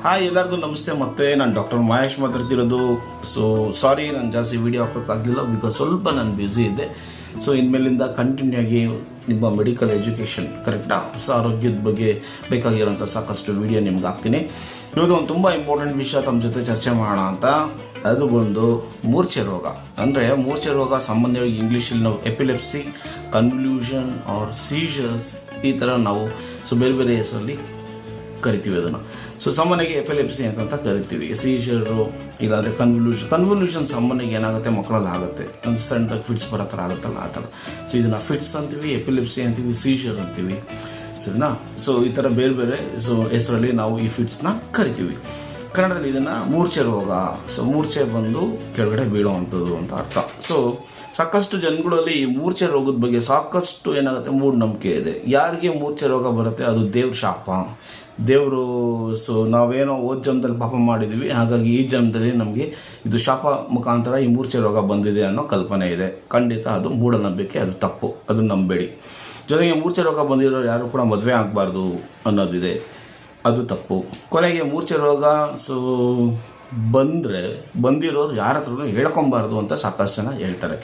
Hi ಎಲ್ಲರಿಗೂ ನಮಸ್ತೆ. ಮತ್ತೆ ನಾನು ಡಾಕ್ಟರ್ ಮಹೇಶ್ ಮಾತಾಡ್ತಿರೋದು. ಸೊ ಸಾರಿ, ನಾನು ಜಾಸ್ತಿ ವೀಡಿಯೋ ಹಾಕೋಕ್ಕಾಗಲಿಲ್ಲ ಬಿಕಾಸ್ ಸ್ವಲ್ಪ ನಾನು ಬ್ಯುಸಿ ಇದ್ದೆ. ಸೊ ಇನ್ಮೇಲಿಂದ ಕಂಟಿನ್ಯೂ ಆಗಿ ನಿಮ್ಮ ಮೆಡಿಕಲ್ ಎಜುಕೇಷನ್ ಕರೆಕ್ಟಾ, ಆರೋಗ್ಯದ ಬಗ್ಗೆ ಬೇಕಾಗಿರೋಂಥ ಸಾಕಷ್ಟು ವೀಡಿಯೋ ನಿಮ್ಗೆ ಹಾಕ್ತೀನಿ. ಇವತ್ತು ಒಂದು ತುಂಬ ಇಂಪಾರ್ಟೆಂಟ್ ವಿಷಯ ತಮ್ಮ ಜೊತೆ ಚರ್ಚೆ ಮಾಡೋಣ ಅಂತ. ಅದು ಬಂದು ಮೂರ್ಛೆ ರೋಗ. ಅಂದರೆ ಮೂರ್ಛೆ ರೋಗ ಸಾಮಾನ್ಯವಾಗಿ ಇಂಗ್ಲೀಷಲ್ಲಿ ನಾವು ಎಪಿಲೆಪ್ಸಿ, ಕನ್ವ್ಯೂಷನ್ ಆರ್ ಸೀಜರ್ಸ್ ಈ ಥರ ನಾವು ಬೇರೆ ಬೇರೆ ಹೆಸರಲ್ಲಿ ಕರಿತೀವಿ ಅದನ್ನು. ಸೊ ಸಾಮಾನ್ಯವಾಗಿ ಎಪಿಲೆಪ್ಸಿ ಅಂತ ಕರಿತೀವಿ. ಸೀಜರು ಇಲ್ಲಾಂದರೆ ಕನ್ವಲ್ಯೂಷನ್ ಸಾಮಾನ್ಯವಾಗಿ ಏನಾಗುತ್ತೆ, ಮಕ್ಕಳಲ್ಲಿ ಆಗುತ್ತೆ, ಒಂದು ಸಣ್ಣದಾಗಿ ಫಿಟ್ಸ್ ಬರೋ ಥರ ಆಗುತ್ತಲ್ಲ ಆ ಥರ. ಸೊ ಇದನ್ನು ಫಿಟ್ಸ್ ಅಂತೀವಿ, ಎಪಿಲೆಪ್ಸಿ ಅಂತೀವಿ, ಸೀಜರ್ ಅಂತೀವಿ, ಸರಿನಾ. ಸೊ ಈ ಥರ ಬೇರೆ ಬೇರೆ ಹೆಸರಲ್ಲಿ ನಾವು ಈ ಫಿಟ್ಸ್ನ ಕರಿತೀವಿ. ಕನ್ನಡದಲ್ಲಿ ಇದನ್ನು ಮೂರ್ಛೆ ರೋಗ. ಸೊ ಮೂರ್ಛೆ ಬಂದು ಕೆಳಗಡೆ ಬೀಳುವಂಥದ್ದು ಅಂತ ಅರ್ಥ. ಸೊ ಸಾಕಷ್ಟು ಜನಗಳಲ್ಲಿ ಈ ಮೂರ್ಛೆ ರೋಗದ ಬಗ್ಗೆ ಸಾಕಷ್ಟು ಏನಾಗುತ್ತೆ ಮೂಢನಂಬಿಕೆ ಇದೆ. ಯಾರಿಗೆ ಮೂರ್ಛೆ ರೋಗ ಬರುತ್ತೆ ಅದು ದೇವ್ರ ಶಾಪ, ದೇವರು. ಸೊ ನಾವೇನೋ ಓದ್ ಜನ್ಮದಲ್ಲಿ ಪಾಪ ಮಾಡಿದ್ದೀವಿ, ಹಾಗಾಗಿ ಈ ಜನ್ಮದಲ್ಲಿ ನಮಗೆ ಇದು ಶಾಪ ಮುಖಾಂತರ ಈ ಮೂರ್ಛೆ ರೋಗ ಬಂದಿದೆ ಅನ್ನೋ ಕಲ್ಪನೆ ಇದೆ. ಖಂಡಿತ ಅದು ಮೂಢನಂಬಿಕೆ, ಅದು ತಪ್ಪು, ಅದನ್ನು ನಂಬೇಡಿ. ಜೊತೆಗೆ ಮೂರ್ಛೆ ರೋಗ ಬಂದಿರೋರು ಯಾರು ಕೂಡ ಮದುವೆ ಆಗಬಾರ್ದು ಅನ್ನೋದಿದೆ, ಅದು ತಪ್ಪು. ಕೊನೆಗೆ ಮೂರ್ಛೆ ರೋಗ ಬಂದಿರೋರು ಯಾರ ಹತ್ರನೂ ಹೇಳ್ಕೊಬಾರ್ದು ಅಂತ ಸಾಕಷ್ಟು ಜನ ಹೇಳ್ತಾರೆ,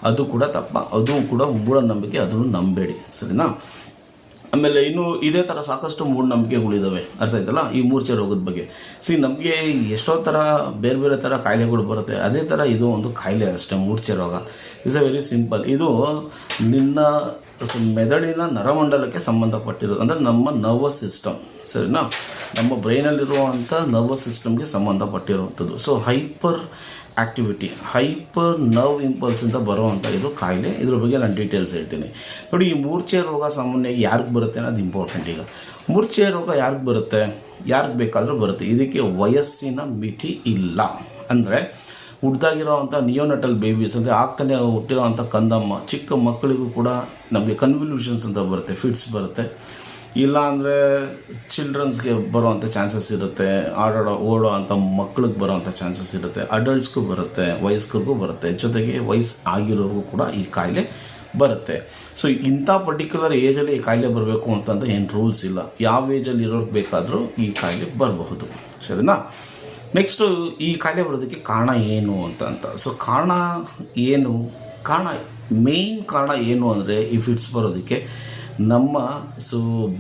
ಅದು ಕೂಡ ತಪ್ಪ, ಅದು ಕೂಡ ಮೂಢನಂಬಿಕೆ, ಅದನ್ನು ನಂಬೇಡಿ, ಸರಿನಾ. ಆಮೇಲೆ ಇನ್ನು ಇದೇ ಥರ ಸಾಕಷ್ಟು ಮೂಢನಂಬಿಕೆಗಳಿದ್ದಾವೆ, ಅರ್ಥ ಆಯ್ತಲ್ಲ ಈ ಮೂರ್ಛೆ ರೋಗದ ಬಗ್ಗೆ. ನಮಗೆ ಎಷ್ಟೋ ಥರ ಬೇರೆ ಬೇರೆ ಥರ ಕಾಯಿಲೆಗಳು ಬರುತ್ತೆ, ಅದೇ ಥರ ಇದು ಒಂದು ಕಾಯಿಲೆ ಅಷ್ಟೇ. ಮೂರ್ಛೆ ರೋಗ ಇಸ್ ಅ ವೆರಿ ಸಿಂಪಲ್. ಇದು ನಿನ್ನ ಮೆದುಳಿನ ನರಮಂಡಲಕ್ಕೆ ಸಂಬಂಧಪಟ್ಟಿರೋದು, ಅಂದರೆ ನಮ್ಮ ನರ್ವಸ್ ಸಿಸ್ಟಮ್, ಸರಿನಾ, ನಮ್ಮ ಬ್ರೈನಲ್ಲಿರುವಂಥ ನರ್ವಸ್ ಸಿಸ್ಟಮ್ಗೆ ಸಂಬಂಧಪಟ್ಟಿರುವಂಥದ್ದು. So hyperactivity, hyper nerve ಇಂಪಲ್ಸಿಂದ ಬರುವಂಥ ಇದು ಕಾಯಿಲೆ. ಇದ್ರ ಬಗ್ಗೆ ನಾನು ಡೀಟೇಲ್ಸ್ ಹೇಳ್ತೀನಿ ನೋಡಿ. ಈ ಮೂರ್ಛೆ ರೋಗ ಸಾಮಾನ್ಯವಾಗಿ ಯಾರಿಗೆ ಬರುತ್ತೆ ಅನ್ನೋದು ಇಂಪಾರ್ಟೆಂಟ್. ಈಗ ಮೂರ್ಛೆ ರೋಗ ಯಾರಿಗೆ ಬರುತ್ತೆ, ಯಾರಿಗೆ ಬೇಕಾದರೂ ಬರುತ್ತೆ. ಇದಕ್ಕೆ ವಯಸ್ಸಿನ ಮಿತಿ ಇಲ್ಲ. ಅಂದರೆ ಹುಡ್ದಾಗಿರೋವಂಥ ನಿಯೋನಟಲ್ ಬೇಬೀಸ್, ಅಂದರೆ ಆಗ್ತಾನೆ ಹುಟ್ಟಿರೋವಂಥ ಕಂದಮ್ಮ ಚಿಕ್ಕ ಮಕ್ಕಳಿಗೂ ಕೂಡ ನಮಗೆ ಕನ್ವಲ್ಯೂಷನ್ಸ್ ಅಂತ ಬರುತ್ತೆ, ಫಿಟ್ಸ್ ಬರುತ್ತೆ. ಇಲ್ಲ ಅಂದರೆ ಚಿಲ್ಡ್ರನ್ಸ್ಗೆ ಬರೋವಂಥ ಚಾನ್ಸಸ್ ಇರುತ್ತೆ, ಓಡೋ ಅಂಥ ಮಕ್ಳಿಗೆ ಬರೋವಂಥ ಚಾನ್ಸಸ್ ಇರುತ್ತೆ, ಅಡಲ್ಟ್ಸ್ಗೂ ಬರುತ್ತೆ, ವಯಸ್ಕರಿಗೂ ಬರುತ್ತೆ, ಜೊತೆಗೆ ವಯಸ್ಸು ಆಗಿರೋರಿಗೂ ಕೂಡ ಈ ಕಾಯಿಲೆ ಬರುತ್ತೆ. ಸೊ ಇಂಥ ಪರ್ಟಿಕ್ಯುಲರ್ ಏಜಲ್ಲಿ ಈ ಕಾಯಿಲೆ ಬರಬೇಕು ಅಂತಂದರೆ ಏನು ರೂಲ್ಸ್ ಇಲ್ಲ, ಯಾವ ಏಜಲ್ಲಿ ಇರೋರಿಗೆ ಬೇಕಾದರೂ ಈ ಕಾಯಿಲೆ ಬರಬಹುದು, ಸರಿನಾ. ನೆಕ್ಸ್ಟು ಈ ಕಾಯಿಲೆ ಬರೋದಕ್ಕೆ ಕಾರಣ ಏನು ಅಂತ. ಸೊ ಕಾರಣ ಏನು, ಮೇನ್ ಕಾರಣ ಏನು ಅಂದರೆ ಈ ಫಿಟ್ಸ್ ಬರೋದಕ್ಕೆ ನಮ್ಮ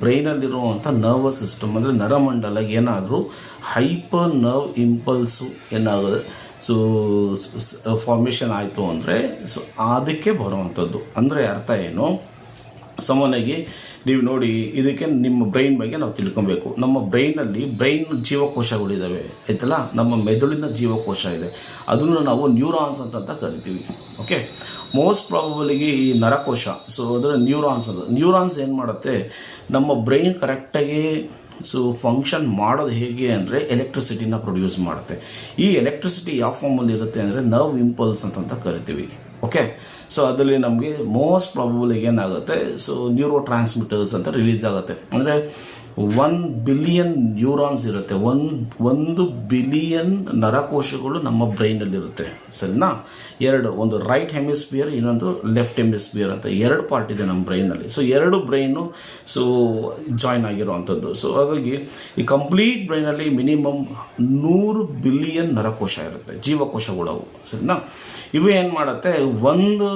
ಬ್ರೈನಲ್ಲಿರುವಂಥ ನರ್ವಸ್ ಸಿಸ್ಟಮ್, ಅಂದರೆ ನರಮಂಡಲ ಏನಾದರೂ ಹೈಪರ್ ನರ್ವ್ ಇಂಪಲ್ಸು ಏನಾಗುತ್ತೆ, ಫಾರ್ಮೇಷನ್ ಆಯಿತು ಅಂದರೆ ಅದಕ್ಕೆ ಬರುವಂಥದ್ದು. ಅಂದರೆ ಅರ್ಥ ಏನು, ಸಾಮಾನ್ಯವಾಗಿ ನೀವು ನೋಡಿ, ಇದಕ್ಕೆ ನಿಮ್ಮ ಬ್ರೈನ್ ಬಗ್ಗೆ ನಾವು ತಿಳ್ಕೊಬೇಕು. ನಮ್ಮ ಬ್ರೈನ್ ಜೀವಕೋಶಗಳಿದ್ದಾವೆ, ಆಯ್ತಲ್ಲ, ನಮ್ಮ ಮೆದುಳಿನ ಜೀವಕೋಶ ಇದೆ, ಅದನ್ನು ನಾವು ನ್ಯೂರಾನ್ಸ್ ಅಂತ ಕರಿತೀವಿ. ಓಕೆ, ಮೋಸ್ಟ್ ಪ್ರಾಬಬಲಿಗೆ ಈ ನರಕೋಶ, ಅದರ ನ್ಯೂರಾನ್ಸ್ ಏನು ಮಾಡುತ್ತೆ, ನಮ್ಮ ಬ್ರೈನ್ ಕರೆಕ್ಟಾಗಿ ಫಂಕ್ಷನ್ ಮಾಡೋದು ಹೇಗೆ ಅಂದರೆ ಎಲೆಕ್ಟ್ರಿಸಿಟಿನ ಪ್ರೊಡ್ಯೂಸ್ ಮಾಡುತ್ತೆ. ಈ ಎಲೆಕ್ಟ್ರಿಸಿಟಿ ಯಾವ ಫಾರ್ಮಲ್ಲಿ ಇರುತ್ತೆ ಅಂದರೆ ನರ್ವ್ ಇಂಪಲ್ಸ್ ಅಂತ ಕರಿತೀವಿ. ಓಕೆ, ಸೊ ಅದರಲ್ಲಿ ನಮಗೆ ಮೋಸ್ಟ್ ಪ್ರಾಬಬಲ್ ಏನಾಗುತ್ತೆ, ನ್ಯೂರೋ ಟ್ರಾನ್ಸ್ಮಿಟರ್ಸ್ ಅಂತ ರಿಲೀಸ್ ಆಗುತ್ತೆ. ಅಂದರೆ 1 ಬಿಲಿಯನ್ ನ್ಯೂರಾನ್ಸ್ ಇರುತ್ತೆ, 1 ಬಿಲಿಯನ್ ನರಕೋಶಗಳು ನಮ್ಮ ಬ್ರೈನಲ್ಲಿರುತ್ತೆ, ಸರಿನಾ. ಒಂದು ರೈಟ್ ಹೆಮಿಸ್ಫಿಯರ್, ಇನ್ನೊಂದು ಲೆಫ್ಟ್ ಹೆಮಿಸ್ಫಿಯರ್ ಅಂತ 2 ಪಾರ್ಟ್ ಇದೆ ನಮ್ಮ ಬ್ರೈನಲ್ಲಿ. 2 ಬ್ರೈನು ಜಾಯ್ನ್ ಆಗಿರುವಂಥದ್ದು. ಹಾಗಾಗಿ ಈ ಕಂಪ್ಲೀಟ್ ಬ್ರೈನಲ್ಲಿ ಮಿನಿಮಮ್ 100 ಬಿಲಿಯನ್ ನರಕೋಶ ಇರುತ್ತೆ, ಜೀವಕೋಶಗಳವು, ಸರಿನಾ. ಇವು ಏನು ಮಾಡುತ್ತೆ, ಒಂದು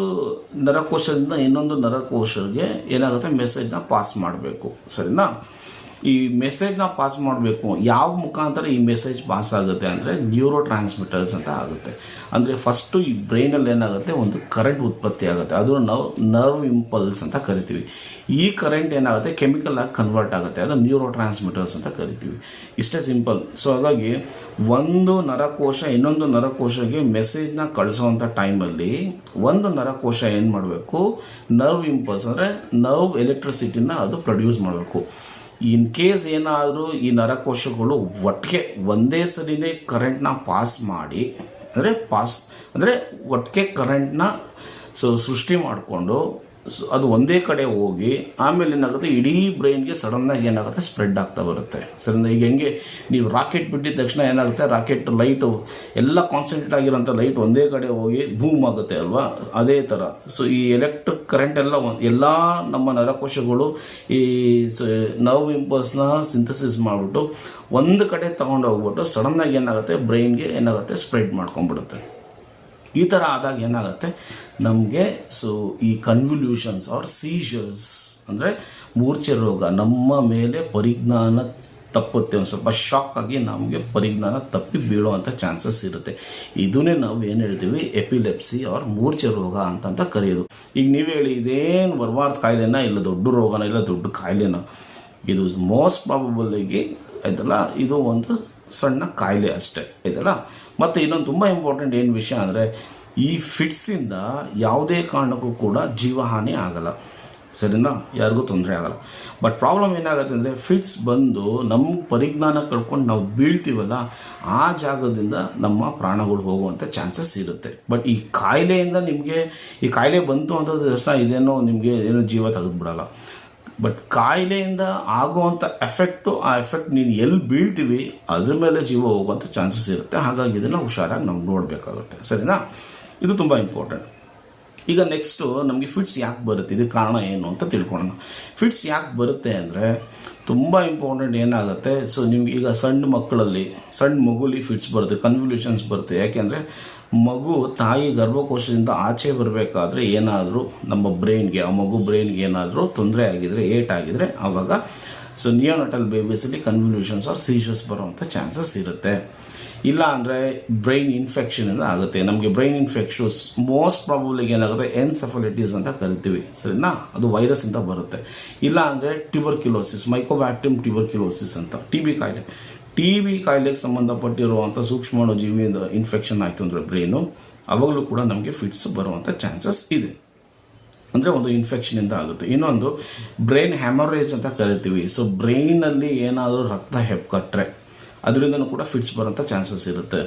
ನರಕೋಶದಿಂದ ಇನ್ನೊಂದು ನರಕೋಶಕ್ಕೆ ಏನಾಗುತ್ತೆ, ಮೆಸೇಜ್ನ ಪಾಸ್ ಮಾಡಬೇಕು, ಸರಿನಾ. ಈ ಮೆಸೇಜ್ನ ಪಾಸ್ ಮಾಡಬೇಕು, ಯಾವ ಮುಖಾಂತರ ಈ ಮೆಸೇಜ್ ಪಾಸ್ ಆಗುತ್ತೆ ಅಂದರೆ ನ್ಯೂರೋ ಟ್ರಾನ್ಸ್ಮಿಟರ್ಸ್ ಅಂತ ಆಗುತ್ತೆ. ಅಂದರೆ ಫಸ್ಟು ಈ ಬ್ರೈನಲ್ಲಿ ಏನಾಗುತ್ತೆ, ಒಂದು ಕರೆಂಟ್ ಉತ್ಪತ್ತಿ ಆಗುತ್ತೆ, ಅದನ್ನು ನಾವು ನರ್ವ್ ಇಂಪಲ್ಸ್ ಅಂತ ಕರಿತೀವಿ. ಈ ಕರೆಂಟ್ ಏನಾಗುತ್ತೆ, ಕೆಮಿಕಲ್ ಆಗಿ ಕನ್ವರ್ಟ್ ಆಗುತ್ತೆ, ಅದು ನ್ಯೂರೋ ಟ್ರಾನ್ಸ್ಮಿಟರ್ಸ್ ಅಂತ ಕರಿತೀವಿ. ಇಷ್ಟೇ ಸಿಂಪಲ್. ಹಾಗಾಗಿ ಒಂದು ನರಕೋಶ ಇನ್ನೊಂದು ನರಕೋಶಕ್ಕೆ ಮೆಸೇಜ್ನ ಕಳಿಸೋವಂಥ ಟೈಮಲ್ಲಿ ಒಂದು ನರಕೋಶ ಏನು ಮಾಡಬೇಕು, ನರ್ವ್ ಇಂಪಲ್ಸ್ ಅಂದರೆ ನರ್ವ್ ಎಲೆಕ್ಟ್ರಿಸಿಟಿನ ಅದು ಪ್ರೊಡ್ಯೂಸ್ ಮಾಡಬೇಕು. ಇನ್ ಕೇಸ್ ಏನಾದರೂ ಈ ನರಕೋಶಗಳು ಒಟ್ಟಿಗೆ ಒಂದೇ ಸರಿನೇ ಕರೆಂಟ್ನ ಪಾಸ್ ಮಾಡಿ, ಅಂದರೆ ಒಟ್ಟಿಗೆ ಕರೆಂಟ್ನ ಸೃಷ್ಟಿ ಮಾಡಿಕೊಂಡು ಅದು ಒಂದೇ ಕಡೆ ಹೋಗಿ ಆಮೇಲೆ ಏನಾಗುತ್ತೆ, ಇಡೀ ಬ್ರೈನ್ಗೆ ಸಡನ್ನಾಗಿ ಏನಾಗುತ್ತೆ, ಸ್ಪ್ರೆಡ್ ಆಗ್ತಾ ಬರುತ್ತೆ. ಸರಿನಾ? ಈಗ ಹೆಂಗೆ ನೀವು ರಾಕೆಟ್ ಬಿಟ್ಟಿದ ತಕ್ಷಣ ಏನಾಗುತ್ತೆ, ರಾಕೆಟ್ ಲೈಟು ಎಲ್ಲ ಕಾನ್ಸಂಟ್ರೇಟ್ ಆಗಿರೋಂಥ ಲೈಟ್ ಒಂದೇ ಕಡೆ ಹೋಗಿ ಬೂಮ್ ಆಗುತ್ತೆ ಅಲ್ವಾ, ಅದೇ ಥರ. ಸೊ ಈ ಎಲೆಕ್ಟ್ರಿಕ್ ಕರೆಂಟ್ ಎಲ್ಲ ನಮ್ಮ ನರಕೋಶಗಳು ಈ ನರ್ವ್ ಇಂಪಲ್ಸ್ನ ಸಿಂಥಸಿಸ್ ಮಾಡಿಬಿಟ್ಟು ಒಂದು ಕಡೆ ತೊಗೊಂಡು ಹೋಗ್ಬಿಟ್ಟು ಸಡನ್ನಾಗಿ ಏನಾಗುತ್ತೆ, ಬ್ರೈನ್ಗೆ ಏನಾಗುತ್ತೆ, ಸ್ಪ್ರೆಡ್ ಮಾಡ್ಕೊಂಡ್ಬಿಡುತ್ತೆ. ಈ ಥರ ಆದಾಗ ಏನಾಗುತ್ತೆ ನಮಗೆ, ಸೊ ಈ ಕನ್ವಲ್ಯೂಷನ್ಸ್ ಆರ್ ಸೀಜರ್ಸ್ ಅಂದರೆ ಮೂರ್ಛೆ ರೋಗ, ನಮ್ಮ ಮೇಲೆ ಪರಿಜ್ಞಾನ ತಪ್ಪುತ್ತೆ, ಒಂದು ಸ್ವಲ್ಪ ಶಾಕ್ ಆಗಿ ನಮಗೆ ಪರಿಜ್ಞಾನ ತಪ್ಪಿ ಬೀಳುವಂಥ ಚಾನ್ಸಸ್ ಇರುತ್ತೆ. ಇದನ್ನೇ ನಾವು ಏನು ಹೇಳ್ತೀವಿ, ಎಪಿಲೆಪ್ಸಿ ಆರ್ ಮೂರ್ಛೆ ರೋಗ ಅಂತ ಕರೆಯೋದು. ಈಗ ನೀವು ಹೇಳಿ, ಇದೇನು ಬರಬಾರ್ದು ಕಾಯಿಲೆನ, ಇಲ್ಲ ದೊಡ್ಡ ರೋಗನ, ಇಲ್ಲ ದೊಡ್ಡ ಕಾಯಿಲೆನ, ಇದು ಮೋಸ್ಟ್ ಪ್ರಾಬಬಲಿಗೆ ಆಯ್ತಲ್ಲ, ಇದು ಒಂದು ಸಣ್ಣ ಕಾಯಿಲೆ ಅಷ್ಟೇ ಆಯ್ತಲ್ಲ. ಮತ್ತು ಇನ್ನೊಂದು ತುಂಬ ಇಂಪಾರ್ಟೆಂಟ್ ಏನು ವಿಷಯ ಅಂದರೆ, ಈ ಫಿಟ್ಸಿಂದ ಯಾವುದೇ ಕಾರಣಕ್ಕೂ ಕೂಡ ಜೀವಹಾನಿ ಆಗಲ್ಲ. ಸರಿನಾ? ಯಾರಿಗೂ ತೊಂದರೆ ಆಗಲ್ಲ. ಬಟ್ ಪ್ರಾಬ್ಲಮ್ ಏನಾಗುತ್ತೆ ಅಂದರೆ, ಫಿಟ್ಸ್ ಬಂದು ನಮ್ಮ ಪರಿಜ್ಞಾನ ಕಳ್ಕೊಂಡು ನಾವು ಬೀಳ್ತೀವಲ್ಲ, ಆ ಜಾಗದಿಂದ ನಮ್ಮ ಪ್ರಾಣಗಳು ಹೋಗುವಂಥ ಚಾನ್ಸಸ್ ಇರುತ್ತೆ. ಬಟ್ ಈ ಕಾಯಿಲೆಯಿಂದ ನಿಮಗೆ, ಈ ಕಾಯಿಲೆ ಬಂತು ಅಂತಂದ್ರೆ ತಕ್ಷಣ ಇದೇನೋ ನಿಮಗೆ ಏನೋ ಜೀವ ತೆಗೆದುಬಿಡಲ್ಲ. ಬಟ್ ಕಾಯಿಲೆಯಿಂದ ಆಗುವಂಥ ಎಫೆಕ್ಟು, ಆ ಎಫೆಕ್ಟ್ ನೀನು ಎಲ್ಲಿ ಬೀಳ್ತೀವಿ ಅದ್ರ ಮೇಲೆ ಜೀವ ಹೋಗುವಂಥ ಚಾನ್ಸಸ್ ಇರುತ್ತೆ. ಹಾಗಾಗಿ ಇದನ್ನು ಹುಷಾರಾಗಿ ನಾವು ನೋಡಬೇಕಾಗುತ್ತೆ. ಸರಿನಾ? ಇದು ತುಂಬ ಇಂಪಾರ್ಟೆಂಟ್. ಈಗ ನೆಕ್ಸ್ಟು ನಮಗೆ ಫಿಟ್ಸ್ ಯಾಕೆ ಬರುತ್ತೆ, ಇದು ಕಾರಣ ಏನು ಅಂತ ತಿಳ್ಕೊಳ್ಳೋಣ. ಫಿಟ್ಸ್ ಯಾಕೆ ಬರುತ್ತೆ ಅಂದರೆ ತುಂಬ ಇಂಪಾರ್ಟೆಂಟ್ ಏನಾಗುತ್ತೆ. ಸೊ ನಿಮ್ಗೆ ಈಗ ಸಣ್ಣ ಮಕ್ಕಳಲ್ಲಿ, ಸಣ್ಣ ಮಗುಲಿ ಫಿಟ್ಸ್ ಬರುತ್ತೆ, ಕನ್ವಲ್ಯೂಷನ್ಸ್ ಬರುತ್ತೆ. ಯಾಕೆಂದರೆ ಮಗು ತಾಯಿ ಗರ್ಭಕೋಶದಿಂದ ಆಚೆ ಬರಬೇಕಾದ್ರೆ ಏನಾದರೂ ನಮ್ಮ ಬ್ರೈನ್ಗೆ, ಆ ಮಗು ಬ್ರೈನ್ಗೆ ಏನಾದರೂ ತೊಂದರೆ ಆಗಿದರೆ, ಏಟಾಗಿದರೆ, ಆವಾಗ ಸೊ ನಿಯೋನಟಲ್ ಬೇಬೀಸಲ್ಲಿ ಕನ್ವಲ್ಯೂಷನ್ಸ್ ಆರ್ ಸೀಜರ್ಸ್ ಬರುವಂಥ ಚಾನ್ಸಸ್ ಇರುತ್ತೆ. ಇಲ್ಲ ಅಂದರೆ ಬ್ರೈನ್ ಇನ್ಫೆಕ್ಷನಿಂದ ಆಗುತ್ತೆ. ನಮಗೆ ಬ್ರೈನ್ ಇನ್ಫೆಕ್ಷನ್ಸ್ ಮೋಸ್ಟ್ ಪ್ರಾಬಬ್ಲಿಗೆ ಏನಾಗುತ್ತೆ, ಎನ್ಸೆಫಲೈಟಿಸ್ ಅಂತ ಕರಿತೀವಿ. ಸರಿನಾ? ಅದು ವೈರಸ್ಸಿಂದ ಬರುತ್ತೆ. ಇಲ್ಲ ಅಂದರೆ ಟ್ಯೂಬರ್ಕ್ಯುಲೋಸಿಸ್, ಮೈಕೋಬ್ಯಾಕ್ಟೀರಿಯಂ ಟ್ಯೂಬರ್ಕ್ಯುಲೋಸಿಸ್ ಅಂತ, ಟಿ ಬಿ ಕಾಯಿಲೆಗೆ ಸಂಬಂಧಪಟ್ಟಿರುವಂಥ ಸೂಕ್ಷ್ಮಾಣು ಜೀವಿಯಿಂದ ಇನ್ಫೆಕ್ಷನ್ ಆಯಿತು ಅಂದರೆ ಬ್ರೈನು, ಅವಾಗಲೂ ಕೂಡ ನಮಗೆ ಫಿಟ್ಸ್ ಬರುವಂಥ ಚಾನ್ಸಸ್ ಇದೆ. ಅಂದರೆ ಒಂದು ಇನ್ಫೆಕ್ಷನಿಂದ ಆಗುತ್ತೆ. ಇನ್ನೊಂದು ಬ್ರೈನ್ ಹ್ಯಾಮರೇಜ್ ಅಂತ ಕರಿತೀವಿ. ಸೊ ಬ್ರೈನಲ್ಲಿ ಏನಾದರೂ ರಕ್ತ ಹೆಪ್ಪುಕಟ್ಟರೆ ಅದರಿಂದನೂ ಕೂಡ ಫಿಟ್ಸ್ ಬರೋಂಥ ಚಾನ್ಸಸ್ ಇರುತ್ತೆ.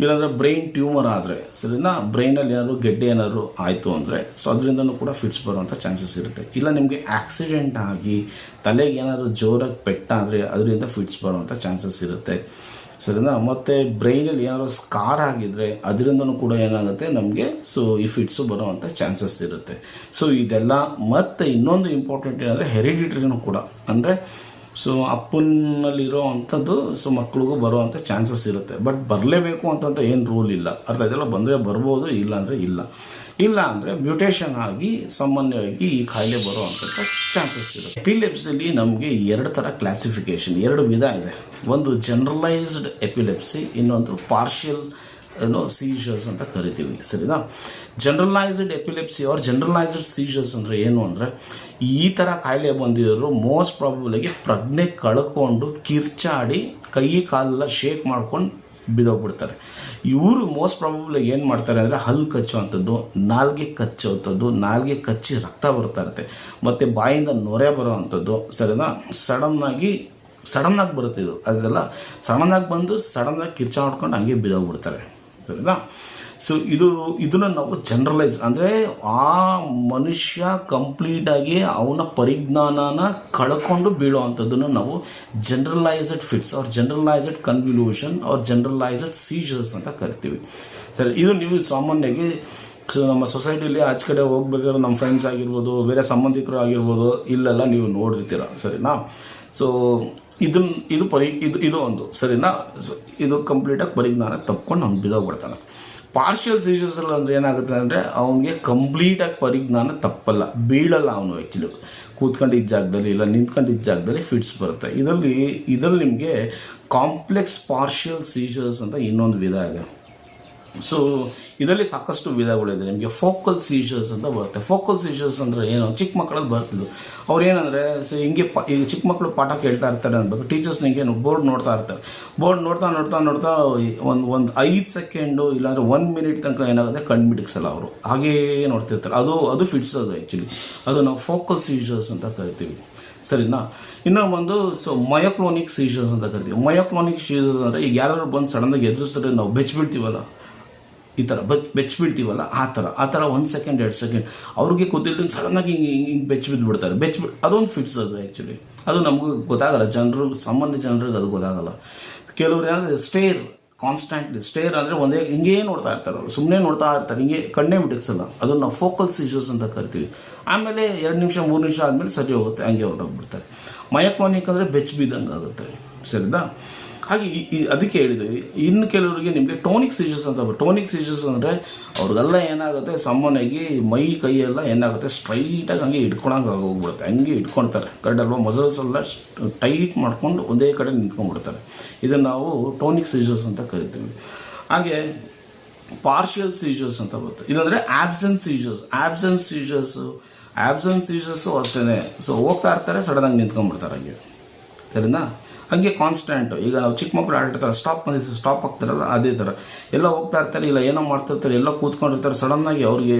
ಇಲ್ಲಾಂದರೆ ಬ್ರೈನ್ ಟ್ಯೂಮರ್ ಆದರೆ, ಸರಿನಾ, ಬ್ರೈನಲ್ಲಿ ಏನಾದರೂ ಗೆಡ್ಡೆ ಏನಾದರೂ ಆಯಿತು ಅಂದರೆ, ಸೊ ಅದರಿಂದನೂ ಕೂಡ ಫಿಟ್ಸ್ ಬರುವಂಥ ಚಾನ್ಸಸ್ ಇರುತ್ತೆ. ಇಲ್ಲ ನಿಮಗೆ ಆಕ್ಸಿಡೆಂಟ್ ಆಗಿ ತಲೆಗೆ ಏನಾದರೂ ಜೋರಾಗಿ ಪೆಟ್ಟಾದರೆ ಅದರಿಂದ ಫಿಟ್ಸ್ ಬರುವಂಥ ಚಾನ್ಸಸ್ ಇರುತ್ತೆ. ಸರಿನಾ? ಮತ್ತು ಬ್ರೈನಲ್ಲಿ ಏನಾದರೂ ಸ್ಕಾರ್ ಆಗಿದ್ದರೆ ಅದರಿಂದನೂ ಕೂಡ ಏನಾಗುತ್ತೆ ನಮಗೆ, ಸೊ ಈ ಫಿಟ್ಸು ಬರುವಂಥ ಚಾನ್ಸಸ್ ಇರುತ್ತೆ. ಸೊ ಇದೆಲ್ಲ. ಮತ್ತು ಇನ್ನೊಂದು ಇಂಪಾರ್ಟೆಂಟ್ ಏನಂದರೆ ಹೆರಿಡಿಟರಿನೂ ಕೂಡ, ಅಂದರೆ ಸೊ ಅಪ್ಪನಲ್ಲಿರೋ ಅಂಥದ್ದು ಸೊ ಮಕ್ಕಳಿಗೂ ಬರುವಂಥ ಚಾನ್ಸಸ್ ಇರುತ್ತೆ. ಬಟ್ ಬರಲೇಬೇಕು ಅಂತಂತ ಏನು ರೂಲ್ ಇಲ್ಲ. ಅರ್ಥ ಇದೆಲ್ಲ, ಬಂದರೆ ಬರ್ಬೋದು, ಇಲ್ಲ ಅಂದರೆ ಇಲ್ಲ ಅಂದರೆ ಮ್ಯೂಟೇಷನ್ ಆಗಿ ಸಾಮಾನ್ಯವಾಗಿ ಈ ಕಾಯಿಲೆ ಬರುವಂಥ ಚಾನ್ಸಸ್ ಇರುತ್ತೆ. ಎಪಿಲೆಪ್ಸಿಲಿ ನಮಗೆ 2 ಥರ ಕ್ಲಾಸಿಫಿಕೇಷನ್, 2 ವಿಧ ಇದೆ. ಒಂದು ಜನರಲೈಸ್ಡ್ ಎಪಿಲೆಪ್ಸಿ, ಇನ್ನೊಂದು ಪಾರ್ಷಿಯಲ್ ಸೀಜರ್ಸ್ ಅಂತ ಕರಿತೀವಿ. ಸರಿನಾ? Generalized epilepsy or generalized seizures ಅಂದರೆ ಏನು ಅಂದರೆ, ಈ ಥರ ಕಾಯಿಲೆ ಬಂದಿರೋರು ಮೋಸ್ಟ್ ಪ್ರಾಬಬಲಿಗೆ ಪ್ರಜ್ಞೆ ಕಳ್ಕೊಂಡು ಕಿರ್ಚಾಡಿ ಕೈ ಕಾಲೆಲ್ಲ ಶೇಕ್ ಮಾಡ್ಕೊಂಡು ಬಿದ್ದೋಗ್ಬಿಡ್ತಾರೆ. ಇವರು ಮೋಸ್ಟ್ ಪ್ರಾಬಬಲಿ ಏನು ಮಾಡ್ತಾರೆ ಅಂದರೆ, ಹಲ್ಲು ಕಚ್ಚುವಂಥದ್ದು, ನಾಲ್ಗೆ ಕಚ್ಚುವಂಥದ್ದು, ನಾಲ್ಗೆ ಕಚ್ಚಿ ರಕ್ತ ಬರ್ತಾ ಇರುತ್ತೆ, ಮತ್ತು ಬಾಯಿಂದ ನೊರೆ ಬರೋ ಅಂಥದ್ದು. ಸರಿನಾ? ಸಡನ್ನಾಗಿ ಬರುತ್ತೆ ಇದು. ಅದೆಲ್ಲ ಸಡನ್ನಾಗಿ ಬಂದು ಸಡನ್ನಾಗಿ ಕಿರ್ಚಾಡ್ಕೊಂಡು ಹಂಗೆ ಬಿದ್ದೋಗ್ಬಿಡ್ತಾರೆ. ಸರಿನಾ? ಸೊ ಇದನ್ನು ನಾವು ಜನರಲೈಸ್ ಅಂದರೆ ಆ ಮನುಷ್ಯ ಕಂಪ್ಲೀಟಾಗಿ ಅವನ ಪರಿಜ್ಞಾನನ ಕಳ್ಕೊಂಡು ಬೀಳೋ ಅಂಥದ್ದನ್ನು ನಾವು generalized fits or generalized convulsion or generalized seizures ಅಂತ ಕರಿತೀವಿ. ಸರಿ, ಇದು ನೀವು ಸಾಮಾನ್ಯವಾಗಿ ನಮ್ಮ ಸೊಸೈಟಿಲಿ ಆಚೆ ಕಡೆ ಹೋಗ್ಬೇಕಾದ್ರೆ ನಮ್ಮ ಫ್ರೆಂಡ್ಸ್ ಆಗಿರ್ಬೋದು, ಬೇರೆ ಸಂಬಂಧಿಕರು ಆಗಿರ್ಬೋದು, ಇಲ್ಲೆಲ್ಲ ನೀವು ನೋಡಿರ್ತೀರ. ಸರಿನಾ? ಸೊ ಇದು ಒಂದು. ಸರಿನಾ? ಸೊ ಇದು ಕಂಪ್ಲೀಟಾಗಿ ಪರಿಜ್ಞಾನ ತಪ್ಕೊಂಡು ಅವ್ನು ಬಿದ್ದೋಗ್ಬಿಡ್ತಾನೆ. ಪಾರ್ಷಿಯಲ್ ಸೀಜರ್ಸ್ ಅಂದರೆ ಏನಾಗುತ್ತೆ ಅಂದರೆ, ಅವನಿಗೆ ಕಂಪ್ಲೀಟಾಗಿ ಪರಿಜ್ಞಾನ ತಪ್ಪಲ್ಲ, ಬೀಳಲ್ಲ ಅವನು. ಆ್ಯಕ್ಚುಲಿ ಕೂತ್ಕೊಂಡಿದ್ದ ಜಾಗದಲ್ಲಿ ಇಲ್ಲ ನಿಂತ್ಕೊಂಡಿದ್ದ ಜಾಗದಲ್ಲಿ ಫಿಟ್ಸ್ ಬರುತ್ತೆ. ಇದರಲ್ಲಿ ನಿಮಗೆ ಕಾಂಪ್ಲೆಕ್ಸ್ ಪಾರ್ಷಿಯಲ್ ಸೀಜರ್ಸ್ ಅಂತ ಇನ್ನೊಂದು ವಿಧ ಇದೆ. ಸೊ ಇದರಲ್ಲಿ ಸಾಕಷ್ಟು ವಿಧಗಳಿದೆ. ನಿಮಗೆ ಫೋಕಲ್ ಸೀಜರ್ಸ್ ಅಂತ ಬರುತ್ತೆ. ಫೋಕಲ್ ಸೀಜರ್ಸ್ ಅಂದರೆ ಏನು, ಚಿಕ್ಕ ಮಕ್ಕಳಲ್ಲಿ ಬರ್ತಿದ್ದು. ಅವ್ರು ಏನಂದರೆ, ಸೊ ಹಿಂಗೆ ಈಗ ಚಿಕ್ಕ ಮಕ್ಕಳು ಪಾಠ ಕೇಳ್ತಾ ಇರ್ತಾರೆ ಅನ್ಬೇಕು, ಟೀಚರ್ಸ್ ನಿಂಗೇನು ಬೋರ್ಡ್ ನೋಡ್ತಾ ಇರ್ತಾರೆ. ಬೋರ್ಡ್ ನೋಡ್ತಾ ಒಂದು 5 ಸೆಕೆಂಡು ಇಲ್ಲಾಂದರೆ 1 ಮಿನಿಟ್ ತನಕ ಏನಾಗುತ್ತೆ ಕಣ್ಣು ಮಿಟಕ್ಸಲ್ಲ ಅವರು, ಹಾಗೇ ನೋಡ್ತಿರ್ತಾರೆ. ಅದು ಫಿಟ್ಸ್. ಅದು ಆ್ಯಕ್ಚುಲಿ ಅದು ನಾವು ಫೋಕಲ್ ಸೀಜರ್ಸ್ ಅಂತ ಕರಿತೀವಿ. ಸರಿನಾ? ಇನ್ನೊಂದು ಸೊ ಮಯೋಕ್ಲೋನಿಕ್ ಸೀಜರ್ಸ್ ಅಂತ ಕರಿತೀವಿ. ಮಯೋಕ್ಲೋನಿಕ್ ಸೀಜರ್ಸ್ ಅಂದರೆ, ಈಗ ಯಾರು ಬಂದು ಸಡನ್ನಾಗಿ ಎದುರಿಸಿದ್ರೆ ನಾವು ಬೆಚ್ಚಿ ಬೀಳ್ತೀವಲ್ಲ, ಈ ಥರ ಬೆಚ್ಚಿಬಿಡ್ತೀವಲ್ಲ ಆ ಥರ 1 ಸೆಕೆಂಡ್ 2 ಸೆಕೆಂಡ್ ಅವ್ರಿಗೆ ಗೊತ್ತಿಲ್ಲದಂಗೆ ಸಡನ್ನಾಗಿ ಹಿಂಗೆ ಬೆಚ್ಚಿಬಿದ್ದುಬಿಡ್ತಾರೆ. ಅದೊಂದು ಫಿಟ್ಸ್ ಅದು ಆ್ಯಕ್ಚುಲಿ. ಅದು ನಮಗೂ ಗೊತ್ತಾಗಲ್ಲ, ಸಾಮಾನ್ಯ ಜನರಿಗೆ ಅದು ಗೊತ್ತಾಗಲ್ಲ. ಕೆಲವ್ರು ಏನಾದರೂ ಕಾನ್ಸ್ಟೆಂಟ್ಲಿ ಸ್ಟೇರ್ ಅಂದರೆ ಒಂದೇ ಹಿಂಗೇ ನೋಡ್ತಾ ಇರ್ತಾರೆ, ಅವರು ಸುಮ್ಮನೆ ನೋಡ್ತಾ ಇರ್ತಾರೆ, ಹಿಂಗೆ ಕಣ್ಣೇ ಬಿಟ್ಟಿಸಲ್ಲ. ಅದನ್ನು ನಾವು ಫೋಕಲ್ ಸೀಜರ್ಸ್ ಅಂತ ಕರಿತೀವಿ. ಆಮೇಲೆ 2 ನಿಮಿಷ 3 ನಿಮಿಷ ಆದಮೇಲೆ ಸರಿ ಹೋಗುತ್ತೆ, ಹಂಗೆ ಹೊರಟೋಗ್ಬಿಡ್ತಾರೆ. ಮಯಕ್ ಅಂದರೆ ಬಿದ್ದಂಗೆ ಆಗುತ್ತೆ, ಸರಿನಾ? ಹಾಗೆ ಅದಕ್ಕೆ ಹೇಳಿದ್ವಿ. ಇನ್ನು ಕೆಲವರಿಗೆ ನಿಮಗೆ ಟೋನಿಕ್ ಸೀಜರ್ಸ್ ಅಂತ ಟೋನಿಕ್ ಸೀಜರ್ಸ್ ಅಂದರೆ ಅವ್ರಿಗೆಲ್ಲ ಏನಾಗುತ್ತೆ, ಸಾಮಾನ್ಯವಾಗಿ ಮೈ ಕೈಯೆಲ್ಲ ಏನಾಗುತ್ತೆ ಸ್ಟ್ರೈಟಾಗಿ ಹಂಗೆ ಇಟ್ಕೊಳಂಗೆ ಹೋಗ್ಬಿಡುತ್ತೆ, ಹಂಗೆ ಇಟ್ಕೊಳ್ತಾರೆ. ಕರೆಕ್ಟಲ್ವ? ಮಸಲ್ಸ್ ಎಲ್ಲ ಟೈಟ್ ಮಾಡ್ಕೊಂಡು ಒಂದೇ ಕಡೆ ನಿಂತ್ಕೊಂಡ್ಬಿಡ್ತಾರೆ. ಇದನ್ನು ನಾವು ಟೋನಿಕ್ ಸೀಜರ್ಸ್ ಅಂತ ಕರಿತೀವಿ. ಹಾಗೆ ಪಾರ್ಷಿಯಲ್ ಸೀಜರ್ಸ್ ಅಂತ ಬರುತ್ತೆ. ಇಲ್ಲಾಂದರೆ ಆಬ್ಸೆನ್ಸ್ ಸೀಜರ್ಸು ಅಷ್ಟೇ. ಸೊ ಹೋಗ್ತಾ ಇರ್ತಾರೆ, ಸಡನ್ನಾಗಿ ನಿಂತ್ಕೊಂಡ್ಬಿಡ್ತಾರೆ ಹಂಗೆ, ಸರಿನಾ? ಹಾಗೆ ಕಾನ್ಸ್ಟೆಂಟು. ಈಗ ನಾವು ಚಿಕ್ಕ ಮಕ್ಕಳು ಆಡಿರ್ತಾರೆ, ಸ್ಟಾಪ್ ಆಗ್ತಾರಲ್ಲ ಅದೇ ಥರ ಎಲ್ಲ ಹೋಗ್ತಾ ಇರ್ತಾರೆ, ಇಲ್ಲ ಏನೋ ಮಾಡ್ತಿರ್ತಾರೆ, ಎಲ್ಲ ಕೂತ್ಕೊಂಡಿರ್ತಾರೆ. ಸಡನ್ನಾಗಿ ಅವ್ರಿಗೆ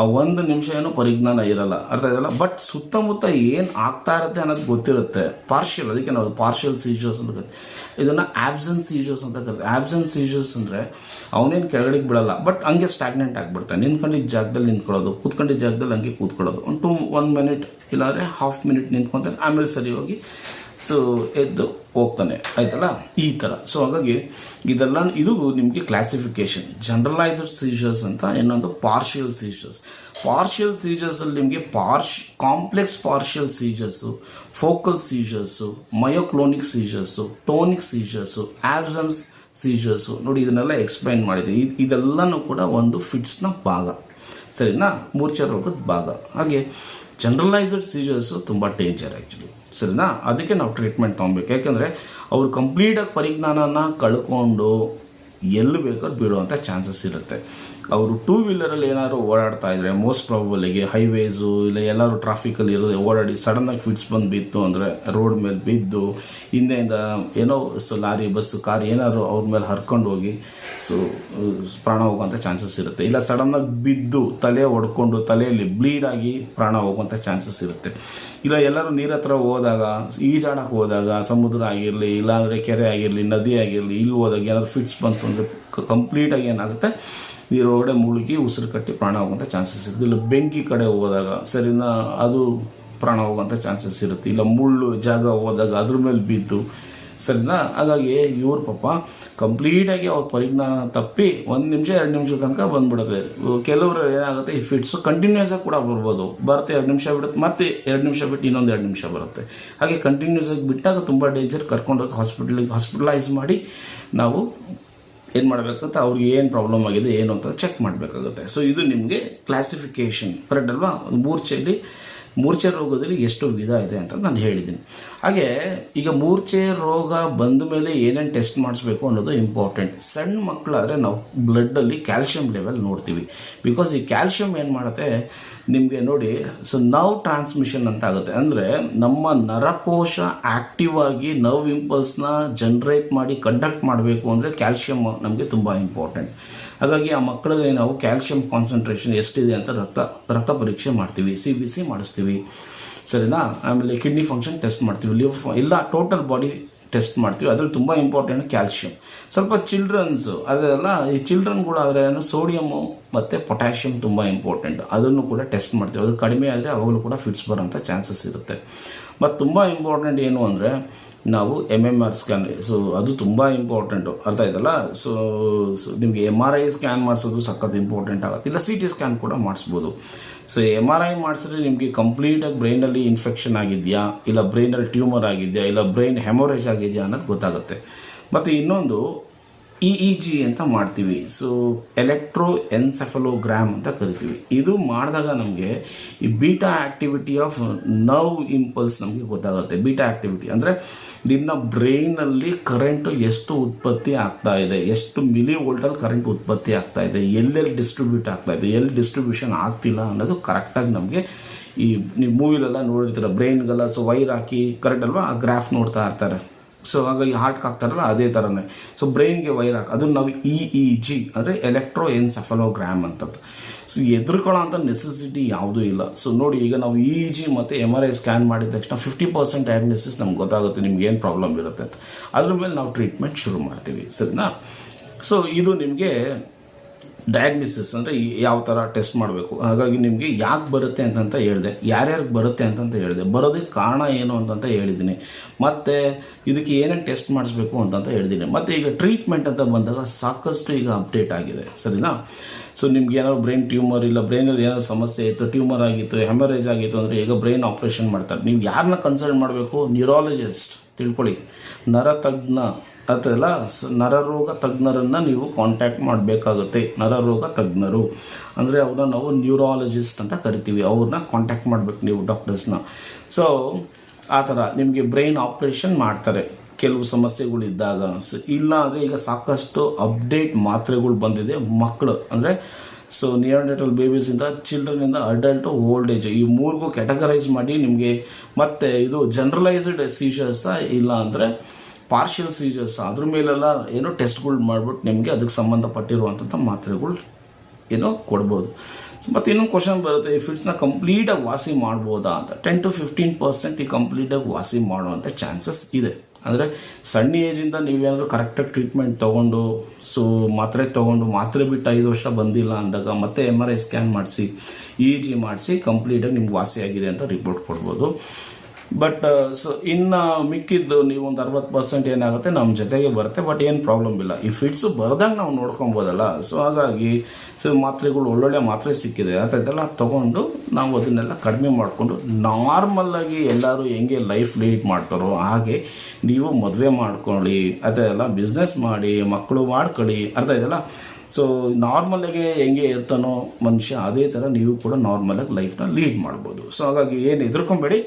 ಆ 1 ನಿಮಿಷ ಏನೋ ಪರಿಜ್ಞಾನ ಇರಲ್ಲ, ಅರ್ಥ ಇದಲ್ಲ. ಬಟ್ ಸುತ್ತಮುತ್ತ ಏನು ಆಗ್ತಾ ಇರುತ್ತೆ ಅನ್ನೋದು ಗೊತ್ತಿರುತ್ತೆ. ಪಾರ್ಷಿಯಲ್, ಅದಕ್ಕೆ ನಾವು ಪಾರ್ಷಿಯಲ್ ಸೀಜರ್ಸ್ ಅಂತ ಕರಿತೀವಿ. ಇದನ್ನು ಆಬ್ಸೆನ್ಸ್ ಸೀಜರ್ಸ್ ಅಂತ ಕರಿತೀವಿ. ಆಬ್ಸೆನ್ಸ್ ಸೀಜರ್ಸ್ ಅಂದರೆ ಅವನೇನು ಕೆಳಗಡೆಗೆ ಬಿಡಲ್ಲ, ಬಟ್ ಹಂಗೆ ಸ್ಟಾಗ್ನೆಂಟ್ ಆಗಿಬಿಡ್ತಾನೆ. ನಿಂತ್ಕೊಂಡಿದ್ದ ಜಾಗದಲ್ಲಿ ನಿಂತ್ಕೊಳ್ಳೋದು, ಕೂತ್ಕೊಂಡಿದ್ದ ಜಾಗದಲ್ಲಿ ಹಂಗೆ ಕೂತ್ಕೊಳ್ಳೋದು. 1 ಮಿನಿಟ್ ಇಲ್ಲಾಂದರೆ ಹಾಫ್ ಮಿನಿಟ್ ನಿಂತ್ಕೊತಾನೆ, ಆಮೇಲೆ ಸರಿ ಹೋಗಿ ಎದ್ದು ಹೋಗ್ತಾನೆ, ಆಯ್ತಲ್ಲ, ಈ ಥರ. ಸೊ ಹಾಗಾಗಿ ಇದು ನಿಮಗೆ ಕ್ಲಾಸಿಫಿಕೇಶನ್. ಜನರಲೈಸ್ಡ್ ಸೀಜರ್ಸ್ ಅಂತ, ಇನ್ನೊಂದು ಪಾರ್ಷಿಯಲ್ ಸೀಜರ್ಸಲ್ಲಿ ನಿಮಗೆ ಕಾಂಪ್ಲೆಕ್ಸ್ ಪಾರ್ಷಿಯಲ್ ಸೀಜರ್ಸು, ಫೋಕಲ್ ಸೀಜರ್ಸು, ಮಯೋಕ್ಲೋನಿಕ್ ಸೀಜರ್ಸು, ಟೋನಿಕ್ ಸೀಜರ್ಸು, ಆಬ್ಸೆನ್ಸ್ ಸೀಜರ್ಸು. ನೋಡಿ, ಇದನ್ನೆಲ್ಲ ಎಕ್ಸ್ಪ್ಲೈನ್ ಮಾಡಿದೆ. ಇದೆಲ್ಲನೂ ಕೂಡ ಒಂದು ಫಿಟ್ಸ್ನ ಭಾಗ, ಸರಿನಾ? ಮೂರ್ಛೆ ರೋಗದ ಭಾಗ. ಹಾಗೆ ಜನರಲೈಸ್ಡ್ ಸೀಜರ್ಸು ತುಂಬ ಡೇಂಜರ್ ಆ್ಯಕ್ಚುಲಿ, ಸರಿನಾ? ಅದಕ್ಕೆ ನಾವು ಟ್ರೀಟ್ಮೆಂಟ್ ತೊಗೊಬೇಕು. ಯಾಕೆಂದರೆ ಅವರು ಕಂಪ್ಲೀಟಾಗಿ ಪರಿಜ್ಞಾನನ ಕಳ್ಕೊಂಡು ಎಲ್ಲಿ ಬೇಕಾದ್ರೂ ಬೀಳುವಂಥ ಚಾನ್ಸಸ್ ಇರುತ್ತೆ. ಅವರು 2 ವೀಲರಲ್ಲಿ ಏನಾದರೂ ಓಡಾಡ್ತಾ ಇದ್ದರೆ ಮೋಸ್ಟ್ ಪ್ರಾಬಬಲಿಗೆ ಹೈವೇಸು ಇಲ್ಲ ಎಲ್ಲರೂ ಟ್ರಾಫಿಕಲ್ಲಿ ಓಡಾಡಿ ಸಡನ್ನಾಗಿ ಫಿಟ್ಸ್ ಬಂದು ಬಿತ್ತು ಅಂದರೆ ರೋಡ್ ಮೇಲೆ ಬಿದ್ದು ಹಿಂದೆಯಿಂದ ಏನೋ ಲಾರಿ ಬಸ್ಸು ಕಾರ್ ಏನಾದರೂ ಅವ್ರ ಮೇಲೆ ಹರ್ಕೊಂಡು ಹೋಗಿ ಪ್ರಾಣ ಹೋಗುವಂಥ ಚಾನ್ಸಸ್ ಇರುತ್ತೆ. ಇಲ್ಲ ಸಡನ್ನಾಗಿ ಬಿದ್ದು ತಲೆ ಹೊಡ್ಕೊಂಡು ತಲೆಯಲ್ಲಿ ಬ್ಲೀಡ್ ಆಗಿ ಪ್ರಾಣ ಹೋಗುವಂಥ ಚಾನ್ಸಸ್ ಇರುತ್ತೆ. ಇಲ್ಲ ಎಲ್ಲರೂ ನೀರ ಹತ್ರ ಹೋದಾಗ, ಈಜಾಡಕ್ಕೆ ಹೋದಾಗ, ಸಮುದ್ರ ಆಗಿರಲಿ ಇಲ್ಲಾಂದರೆ ಕೆರೆ ಆಗಿರಲಿ ನದಿ ಆಗಿರಲಿ, ಇಲ್ಲಿ ಹೋದಾಗ ಏನಾದರೂ ಫಿಟ್ಸ್ ಬಂತು ಅಂದರೆ ಕಂಪ್ಲೀಟಾಗಿ ಏನಾಗುತ್ತೆ, ನೀರೊಳಗಡೆ ಮುಳುಗಿ ಉಸಿರು ಕಟ್ಟಿ ಪ್ರಾಣ ಹೋಗುವಂಥ ಚಾನ್ಸಸ್ ಇರುತ್ತೆ. ಇಲ್ಲ ಬೆಂಕಿ ಕಡೆ ಹೋದಾಗ ಸರಿನಾ, ಅದು ಪ್ರಾಣ ಹೋಗುವಂಥ ಚಾನ್ಸಸ್ ಇರುತ್ತೆ. ಇಲ್ಲ ಮುಳ್ಳು ಜಾಗ ಹೋದಾಗ ಅದ್ರ ಮೇಲೆ ಬಿದ್ದು, ಸರಿನಾ? ಹಾಗಾಗಿ ಇವ್ರು ಪಾಪ ಕಂಪ್ಲೀಟಾಗಿ ಅವ್ರ ಪರಿಜ್ಞಾನ ತಪ್ಪಿ 1 ನಿಮಿಷ 2 ನಿಮಿಷ ತನಕ ಬಂದ್ಬಿಡುತ್ತೆ. ಕೆಲವರು ಏನಾಗುತ್ತೆ, ಈ ಫಿಟ್ಸು ಕಂಟಿನ್ಯೂಸ್ ಆಗಿ ಕೂಡ ಬರುತ್ತೆ 2 ನಿಮಿಷ ಬಿಡುತ್ತೆ, ಮತ್ತೆ 2 ನಿಮಿಷ ಬಿಟ್ಟು ಇನ್ನೊಂದು 2 ನಿಮಿಷ ಬರುತ್ತೆ. ಹಾಗೆ ಕಂಟಿನ್ಯೂಸ್ ಆಗಿ ಬಿಟ್ಟಾಗ ತುಂಬ ಡೇಂಜರ್. ಕರ್ಕೊಂಡೋಗಿ ಹಾಸ್ಪಿಟಲೈಸ್ ಮಾಡಿ ನಾವು ಏನು ಮಾಡಬೇಕಾಗುತ್ತೆ, ಅವ್ರಿಗೆ ಏನು ಪ್ರಾಬ್ಲಮ್ ಆಗಿದೆ ಏನು ಅಂತ ಚೆಕ್ ಮಾಡಬೇಕಾಗುತ್ತೆ. ಸೊ ಇದು ನಿಮಗೆ ಕ್ಲಾಸಿಫಿಕೇಷನ್, ಕರೆಕ್ಟ್ ಅಲ್ವಾ? ಮೂರ್ಛೆ ರೋಗದಲ್ಲಿ ಎಷ್ಟು ವಿಧ ಇದೆ ಅಂತ ನಾನು ಹೇಳಿದ್ದೀನಿ. ಹಾಗೆ ಈಗ ಮೂರ್ಛೆ ರೋಗ ಬಂದ ಮೇಲೆ ಏನೇನು ಟೆಸ್ಟ್ ಮಾಡಿಸ್ಬೇಕು ಅನ್ನೋದು ಇಂಪಾರ್ಟೆಂಟ್. ಸಣ್ಣ ಮಕ್ಕಳಾದರೆ ನಾವು ಬ್ಲಡ್ಡಲ್ಲಿ ಕ್ಯಾಲ್ಶಿಯಂ ಲೆವೆಲ್ ನೋಡ್ತೀವಿ. ಬಿಕಾಸ್ ಈ ಕ್ಯಾಲ್ಶಿಯಂ ಏನು ಮಾಡುತ್ತೆ ನಿಮಗೆ ನೋಡಿ, ನರ್ವ್ ಟ್ರಾನ್ಸ್ಮಿಷನ್ ಅಂತ ಆಗುತ್ತೆ. ಅಂದರೆ ನಮ್ಮ ನರಕೋಶ ಆ್ಯಕ್ಟಿವ್ ಆಗಿ ನರ್ವ್ ಇಂಪಲ್ಸ್ನ ಜನರೇಟ್ ಮಾಡಿ ಕಂಡಕ್ಟ್ ಮಾಡಬೇಕು ಅಂದರೆ ಕ್ಯಾಲ್ಶಿಯಂ ನಮಗೆ ತುಂಬ ಇಂಪಾರ್ಟೆಂಟ್. ಹಾಗಾಗಿ ಆ ಮಕ್ಕಳಲ್ಲಿ ನಾವು ಕ್ಯಾಲ್ಶಿಯಂ ಕಾನ್ಸಂಟ್ರೇಷನ್ ಎಷ್ಟಿದೆ ಅಂತ ರಕ್ತ ಪರೀಕ್ಷೆ ಮಾಡ್ತೀವಿ, CBC ಮಾಡಿಸ್ತೀವಿ, ಸರಿನಾ? ಆಮೇಲೆ ಕಿಡ್ನಿ ಫಂಕ್ಷನ್ ಟೆಸ್ಟ್ ಮಾಡ್ತೀವಿ, ಲಿವರ್ ಇಲ್ಲ ಟೋಟಲ್ ಬಾಡಿ ಟೆಸ್ಟ್ ಮಾಡ್ತೀವಿ. ಅದ್ರಲ್ಲಿ ತುಂಬ ಇಂಪಾರ್ಟೆಂಟ್ ಕ್ಯಾಲ್ಶಿಯಂ. ಸ್ವಲ್ಪ ಚಿಲ್ಡ್ರನ್ಸು ಅದೆಲ್ಲ, ಈ ಚಿಲ್ಡ್ರನ್ಗಳಾದರೆ ಸೋಡಿಯಮ್ಮು ಮತ್ತು ಪೊಟ್ಯಾಷಿಯಮ್ ತುಂಬ ಇಂಪಾರ್ಟೆಂಟ್, ಅದನ್ನು ಕೂಡ ಟೆಸ್ಟ್ ಮಾಡ್ತೀವಿ. ಅದು ಕಡಿಮೆ ಆದರೆ ಅವಾಗಲೂ ಕೂಡ ಫಿಟ್ಸ್ ಬರೋಂಥ ಚಾನ್ಸಸ್ ಇರುತ್ತೆ. ಮತ್ತು ತುಂಬ ಇಂಪಾರ್ಟೆಂಟ್ ಏನು ಅಂದರೆ ನಾವು MMR ಸ್ಕ್ಯಾನ್, ಅದು ತುಂಬ ಇಂಪಾರ್ಟೆಂಟು, ಅರ್ಥ ಆಯ್ತಲ್ಲ? ನಿಮಗೆ MRI ಸ್ಕ್ಯಾನ್ ಮಾಡಿಸೋದು ಸಖತ್ ಇಂಪಾರ್ಟೆಂಟ್ ಆಗುತ್ತೆ. ಇಲ್ಲ CT ಸ್ಕ್ಯಾನ್ ಕೂಡ ಮಾಡಿಸ್ಬೋದು. MRI ಮಾಡಿಸಿದ್ರೆ ನಿಮಗೆ ಕಂಪ್ಲೀಟಾಗಿ ಬ್ರೈನಲ್ಲಿ ಇನ್ಫೆಕ್ಷನ್ ಆಗಿದೆಯಾ, ಇಲ್ಲ ಬ್ರೈನಲ್ಲಿ ಟ್ಯೂಮರ್ ಆಗಿದೆಯಾ, ಇಲ್ಲ ಬ್ರೈನ್ ಹೆಮೊರೇಜ್ ಆಗಿದೆಯಾ ಅನ್ನೋದು ಗೊತ್ತಾಗುತ್ತೆ. ಮತ್ತು ಇನ್ನೊಂದು EEG ಅಂತ ಮಾಡ್ತೀವಿ, ಎಲೆಕ್ಟ್ರೋ ಎನ್ಸೆಫಲೋಗ್ರಾಮ್ ಅಂತ ಕರಿತೀವಿ. ಇದು ಮಾಡಿದಾಗ ನಮಗೆ ಈ beta activity of nerve impulse ನಮಗೆ ಗೊತ್ತಾಗುತ್ತೆ. ಬೀಟಾ ಆ್ಯಕ್ಟಿವಿಟಿ ಅಂದರೆ ನಿನ್ನ ಬ್ರೈನಲ್ಲಿ ಕರೆಂಟು ಎಷ್ಟು ಉತ್ಪತ್ತಿ ಆಗ್ತಾ ಇದೆ, ಎಷ್ಟು ಮಿಲಿ ವೋಲ್ಟಲ್ಲಿ ಕರೆಂಟ್ ಉತ್ಪತ್ತಿ ಆಗ್ತಾ ಇದೆ, ಎಲ್ಲೆಲ್ಲಿ ಡಿಸ್ಟ್ರಿಬ್ಯೂಟ್ ಆಗ್ತಾ ಇದೆ, ಎಲ್ಲಿ ಡಿಸ್ಟ್ರಿಬ್ಯೂಷನ್ ಆಗ್ತಿಲ್ಲ ಅನ್ನೋದು ಕರೆಕ್ಟಾಗಿ ನಮಗೆ ಈ ನೀವು ಮೂವಿಲೆಲ್ಲ ನೋಡಿರ್ತೀರ, ಬ್ರೈನ್ಗೆಲ್ಲ ವೈರ್ ಹಾಕಿ, ಕರೆಕ್ಟ್ ಅಲ್ವಾ, ಆ ಗ್ರಾಫ್ ನೋಡ್ತಾ ಇರ್ತಾರೆ. ಹಾಗಾಗಿ ಹಾರ್ಟ್ಗೆ ಹಾಕ್ತಾರಲ್ಲ ಅದೇ ಥರನೇ. ಬ್ರೈನ್ಗೆ ವೈರ್ ಹಾಕಿ ಅದನ್ನು ನಾವು EEG ಅಂದರೆ ಎಲೆಕ್ಟ್ರೋ ಎನ್ಸೆಫಲೋಗ್ರಾಮ್ ಅಂತದ್ದು. ಎದುರ್ಕೊಳ್ಳೋ ಅಂಥ ನೆಸೆಸಿಟಿ ಯಾವುದೂ ಇಲ್ಲ. ನೋಡಿ, ಈಗ ನಾವು EEG ಮತ್ತು MRI ಸ್ಕ್ಯಾನ್ ಮಾಡಿದ ತಕ್ಷಣ 50% ಡಯಾಗ್ನೋಸಿಸ್ ನಮ್ಗೆ ಗೊತ್ತಾಗುತ್ತೆ ನಿಮ್ಗೆ ಏನು ಪ್ರಾಬ್ಲಮ್ ಇರುತ್ತೆ ಅಂತ. ಅದ್ರ ಮೇಲೆ ನಾವು ಟ್ರೀಟ್ಮೆಂಟ್ ಶುರು ಮಾಡ್ತೀವಿ, ಸರಿನಾ? ಇದು ನಿಮಗೆ ಡಯಾಗ್ನಿಸಿಸ್ ಅಂದರೆ ಯಾವ ಥರ ಟೆಸ್ಟ್ ಮಾಡಬೇಕು. ಹಾಗಾಗಿ ನಿಮಗೆ ಯಾಕೆ ಬರುತ್ತೆ ಅಂತಂತ ಹೇಳಿದೆ, ಯಾರ್ಯಾರಿಗೆ ಬರುತ್ತೆ ಅಂತಂತ ಹೇಳಿದೆ, ಬರೋದಕ್ಕೆ ಕಾರಣ ಏನು ಅಂತಂತ ಹೇಳಿದ್ದೀನಿ, ಮತ್ತು ಇದಕ್ಕೆ ಏನೇನು ಟೆಸ್ಟ್ ಮಾಡಿಸ್ಬೇಕು ಅಂತಂತ ಹೇಳಿದ್ದೀನಿ. ಮತ್ತು ಈಗ ಟ್ರೀಟ್ಮೆಂಟ್ ಅಂತ ಬಂದಾಗ ಸಾಕಷ್ಟು ಈಗ ಅಪ್ಡೇಟ್ ಆಗಿದೆ, ಸರಿನಾ. ಸೊ ನಿಮ್ಗೆ ಏನಾದ್ರು ಬ್ರೈನ್ ಟ್ಯೂಮರ್ ಇಲ್ಲ, ಬ್ರೈನಲ್ಲಿ ಏನಾದ್ರು ಸಮಸ್ಯೆ ಇತ್ತು, ಟ್ಯೂಮರ್ ಆಗಿತ್ತು, ಹೆಮರೇಜ್ ಆಗಿತ್ತು ಅಂದರೆ ಈಗ ಬ್ರೈನ್ ಆಪ್ರೇಷನ್ ಮಾಡ್ತಾರೆ. ನೀವು ಯಾರನ್ನ ಕನ್ಸಲ್ಟ್ ಮಾಡಬೇಕು? ನ್ಯೂರಾಲಜಿಸ್ಟ್, ತಿಳ್ಕೊಳ್ಳಿ, ನರತಜ್ಞ ಅದೆಲ್ಲ ನರರೋಗ ತಜ್ಞರನ್ನು ನೀವು ಕಾಂಟ್ಯಾಕ್ಟ್ ಮಾಡಬೇಕಾಗುತ್ತೆ. ನರರೋಗ ತಜ್ಞರು ಅಂದರೆ ಅವ್ರನ್ನ ನಾವು ನ್ಯೂರಾಲಜಿಸ್ಟ್ ಅಂತ ಕರಿತೀವಿ, ಅವ್ರನ್ನ ಕಾಂಟ್ಯಾಕ್ಟ್ ಮಾಡಬೇಕು ನೀವು ಡಾಕ್ಟರ್ಸ್ನ. ಸೊ ಆ ಥರ ನಿಮಗೆ ಬ್ರೈನ್ ಆಪ್ರೇಷನ್ ಮಾಡ್ತಾರೆ ಕೆಲವು ಸಮಸ್ಯೆಗಳಿದ್ದಾಗ. ಇಲ್ಲ ಅಂದರೆ ಈಗ ಸಾಕಷ್ಟು ಅಪ್ಡೇಟ್ ಮಾತ್ರೆಗಳು ಬಂದಿದೆ ಮಕ್ಕಳು ಅಂದರೆ so neonatal ಬೇಬೀಸಿಂದ ಚಿಲ್ಡ್ರನಿಂದ adult old age ಈ ಮೂರಿಗೂ ಕ್ಯಾಟಗರೈಸ್ ಮಾಡಿ ನಿಮಗೆ. ಮತ್ತು ಇದು ಜನರಲೈಸ್ಡ್ ಸೀಜರ್ಸಾ ಇಲ್ಲ ಅಂದರೆ ಪಾರ್ಷಿಯಲ್ ಸೀಜರ್ಸ್ ಅದ್ರ ಮೇಲೆಲ್ಲ ಏನೋ ಟೆಸ್ಟ್ಗಳು ಮಾಡಿಬಿಟ್ಟು ನಿಮಗೆ ಅದಕ್ಕೆ ಸಂಬಂಧಪಟ್ಟಿರುವಂಥ ಮಾತ್ರೆಗಳು ಏನೋ ಕೊಡ್ಬೋದು. ಮತ್ತು ಇನ್ನೊಂದು ಕ್ವಶನ್ ಬರುತ್ತೆ, ಈ ಫಿಟ್ಸ್ನ ಕಂಪ್ಲೀಟಾಗಿ ವಾಸಿ ಮಾಡ್ಬೋದಾ ಅಂತ. 10 to 15% ಈ ಕಂಪ್ಲೀಟಾಗಿ ವಾಸಿ ಮಾಡುವಂಥ ಚಾನ್ಸಸ್ ಇದೆ. ಅಂದರೆ ಸಣ್ಣ ಏಜಿಂದ ನೀವೇನಾದರೂ ಕರೆಕ್ಟಾಗಿ ಟ್ರೀಟ್ಮೆಂಟ್ ತೊಗೊಂಡು ಮಾತ್ರೆ ಬಿಟ್ಟು 5 ವರ್ಷ ಬಂದಿಲ್ಲ ಅಂದಾಗ ಮತ್ತೆ MRI ಸ್ಕ್ಯಾನ್ ಮಾಡಿಸಿ EEG ಮಾಡಿಸಿ ಕಂಪ್ಲೀಟಾಗಿ ನಿಮ್ಗೆ ವಾಸಿಯಾಗಿದೆ ಅಂತ ರಿಪೋರ್ಟ್ ಕೊಡ್ಬೋದು. ಬಟ್ ಸೊ ಇನ್ನು ಮಿಕ್ಕಿದ್ದು ನೀವು ಒಂದು 60% ಏನಾಗುತ್ತೆ ನಮ್ಮ ಜೊತೆಗೆ ಬರುತ್ತೆ, ಬಟ್ ಏನು ಪ್ರಾಬ್ಲಮ್ ಇಲ್ಲ. ಈ ಫಿಟ್ಸು ಬರ್ದಂಗೆ ನಾವು ನೋಡ್ಕೊಬೋದಲ್ಲ. ಸೊ ಹಾಗಾಗಿ ಮಾತ್ರೆಗಳು ಒಳ್ಳೊಳ್ಳೆ ಮಾತ್ರೆ ಸಿಕ್ಕಿದೆ, ಅದೆಲ್ಲ ತೊಗೊಂಡು ನಾವು ಅದನ್ನೆಲ್ಲ ಕಡಿಮೆ ಮಾಡಿಕೊಂಡು ನಾರ್ಮಲ್ಲಾಗಿ ಎಲ್ಲರೂ ಹೆಂಗೆ ಲೈಫ್ ಲೀಡ್ ಮಾಡ್ತಾರೋ ಹಾಗೆ ನೀವು ಮದುವೆ ಮಾಡ್ಕೊಳ್ಳಿ, ಅದೆಲ್ಲ ಬಿಸ್ನೆಸ್ ಮಾಡಿ, ಮಕ್ಕಳು ಮಾಡ್ಕೊಳ್ಳಿ, ಅರ್ಥ ಇದೆಯಲ್ಲ. ಸೊ ನಾರ್ಮಲಾಗಿ ಹೆಂಗೆ ಇರ್ತಾನೋ ಮನುಷ್ಯ ಅದೇ ಥರ ನೀವು ಕೂಡ ನಾರ್ಮಲಾಗಿ ಲೈಫ್ನ ಲೀಡ್ ಮಾಡ್ಬೋದು. ಸೊ ಹಾಗಾಗಿ ಏನು ಹೆದರ್ಕೊಂಬೇಡಿ.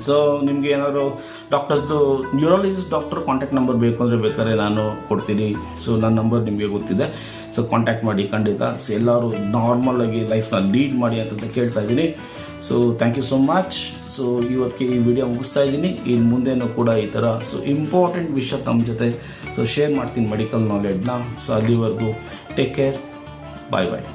ಸೊ ನಿಮಗೆ ಏನಾದರೂ ಡಾಕ್ಟರ್ಸ್ದು ನ್ಯೂರಾಲಜಿಸ್ಟ್ ಡಾಕ್ಟರ್ ಕಾಂಟ್ಯಾಕ್ಟ್ ನಂಬರ್ ಬೇಕು ಅಂದರೆ ಬೇಕಾದ್ರೆ ನಾನು ಕೊಡ್ತೀನಿ. ಸೊ ನನ್ನ ನಂಬರ್ ನಿಮಗೆ ಗೊತ್ತಿದೆ, ಸೊ ಕಾಂಟ್ಯಾಕ್ಟ್ ಮಾಡಿ ಖಂಡಿತ. ಸೊ ಎಲ್ಲರೂ ನಾರ್ಮಲಾಗಿ ಲೈಫ್ನ ಲೀಡ್ ಮಾಡಿ ಅಂತ ಕೇಳ್ತಾ ಇದ್ದೀನಿ. So thank you so much. So ಇವತ್ತಿಗೆ ಈ ವಿಡಿಯೋ ಮುಗಿಸ್ತಾ ಇದ್ದೀನಿ. ಇನ್ನು ಮುಂದೆನೂ ಕೂಡ ಈ ಥರ ಸೊ ಇಂಪಾರ್ಟೆಂಟ್ ವಿಷಯ ತಮ್ಮ ಜೊತೆ ಸೊ ಶೇರ್ ಮಾಡ್ತೀನಿ, ಮೆಡಿಕಲ್ ನಾಲೆಡ್ಜ್ನ. ಸೊ ಅಲ್ಲಿವರೆಗೂ ಟೇಕ್ ಕೇರ್, ಬಾಯ್ ಬಾಯ್.